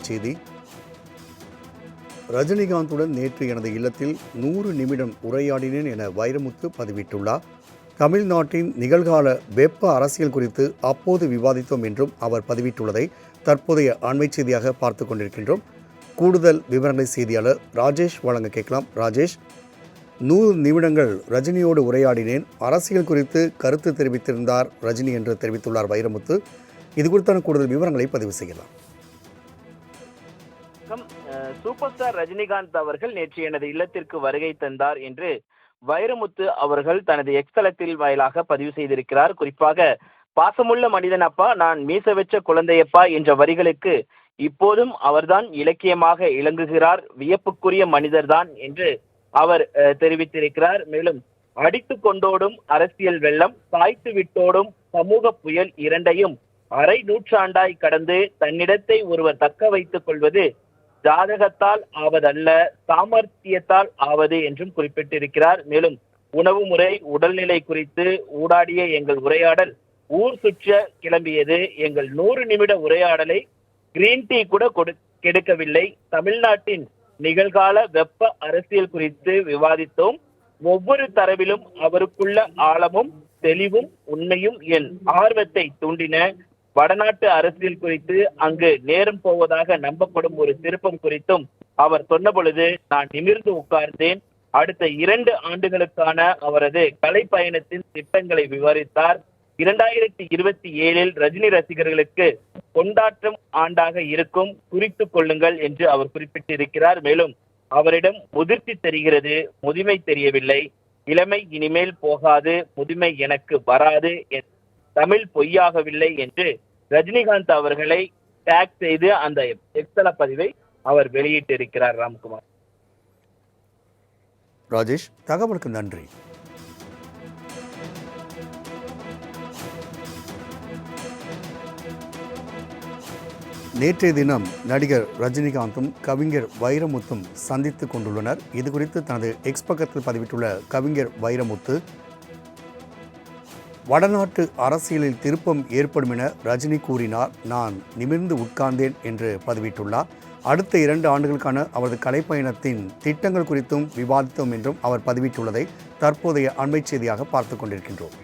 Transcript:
செய்தி. ரஜினிகாந்துடன் நேற்று எனது இல்லத்தில் 100 நிமிடம் உரையாடினேன் என வைரமுத்து பதிவிட்டுள்ளார். தமிழ்நாட்டின் நிகழ்கால வெப்ப அரசியல் குறித்து அப்போது விவாதித்தோம் என்றும் அவர் பதிவிட்டுள்ளதை தற்போதைய அண்மை செய்தியாக பார்த்து கொண்டிருக்கின்றோம். கூடுதல் விவரங்களை செய்தியாளர் ராஜேஷ் வழங்க கேட்கலாம். ராஜேஷ், 100 நிமிடங்கள் ரஜினியோடு உரையாடினேன், அரசியல் குறித்து கருத்து தெரிவித்திருந்தார் ரஜினி என்று தெரிவித்துள்ளார் வைரமுத்து. இது குறித்தான கூடுதல் விவரங்களை பதிவு செய்யலாம். சூப்பர் ஸ்டார் ரஜினிகாந்த் அவர்கள் நேற்று எனது இல்லத்திற்கு வருகை தந்தார் என்று வைரமுத்து அவர்கள் தனது எக்ஸ் தளத்தில் வாயிலாக பதிவு செய்திருக்கிறார். குறிப்பாக, பாசமுள்ள மனிதன் அப்பா, நான் மீச வச்ச குழந்தையப்பா என்ற வரிகளுக்கு இப்போதும் அவர்தான் இலக்கியமாக இளங்குகிறார், வியப்புக்குரிய மனிதர்தான் என்று அவர் தெரிவித்திருக்கிறார். மேலும், அடித்து கொண்டோடும் அரசியல் வெள்ளம், சாய்த்து விட்டோடும் சமூக புயல் இரண்டையும் அரை நூற்றாண்டாய் கடந்து தன்னிடத்தை ஒருவர் தக்க வைத்துக் கொள்வது ஜாதகத்தால் ஆவதல்ல, சாமர்த்தியத்தால் ஆவது என்றும் குறிப்பிட்டிருக்கிறார். மேலும், உணவு முறை, உடல்நிலை குறித்து ஊடாடிய எங்கள் உரையாடல் ஊர் சுற்ற கிளம்பியது. எங்கள் 100 நிமிட உரையாடலை கிரீன் டீ கூட கெடுக்கவில்லை. தமிழ்நாட்டின் நிகழ்கால வெப்ப அரசியல் குறித்து விவாதித்தோம். ஒவ்வொரு தரவிலும் அவருக்குள்ள ஆழமும் தெளிவும் உண்மையும் என் ஆர்வத்தை தூண்டின. வடநாட்டு அரசியல் குறித்து அங்கு நேரம் போவதாக நம்பப்படும் ஒரு திருப்பம் குறித்தும் அவர் சொன்ன பொழுது நான் நிமிர்ந்து உட்கார்ந்தேன். அடுத்த 2 ஆண்டுகளுக்கான அவரது கலை பயணத்தின் திட்டங்களை விவரித்தார். 2027 ரஜினி ரசிகர்களுக்கு கொண்டாட்டம் ஆண்டாக இருக்கும், குறித்துக் கொள்ளுங்கள் என்று அவர் குறிப்பிட்டிருக்கிறார். மேலும், அவரிடம் முதிர்ச்சி தெரிகிறது, முதுமை தெரியவில்லை. இளமை இனிமேல் போகாது, முதுமை எனக்கு வராது, தமிழ் பொய்யாகவில்லை என்று ரஜினிகாந்த் அவர்களை டேக் செய்து அந்த எக்ஸல பதிவை அவர் வெளியிட்டிருக்கிறார். ராம்குமார். ராஜேஷ், தகவலுக்கு நன்றி. நேற்றைய தினம் நடிகர் ரஜினிகாந்தும் கவிஞர் வைரமுத்தும் சந்தித்துக் கொண்டுள்ளனர். இது குறித்து தனது எக்ஸ் பக்கத்தில் பதிவிட்டுள்ள கவிஞர் வைரமுத்து, வடநாட்டு அரசியலில் திருப்பம் ஏற்படும் என ரஜினி கூறினார், நான் நிமிர்ந்து உட்கார்ந்தேன் என்று பதிவிட்டுள்ளார். அடுத்த 2 ஆண்டுகளுக்கான அவரது கலைப்பயணத்தின் திட்டங்கள் குறித்தும் விவாதித்தோம் என்றும் அவர் பதிவிட்டுள்ளதை தற்போதைய அண்மை செய்தியாக பார்த்து கொண்டிருக்கின்றோம்.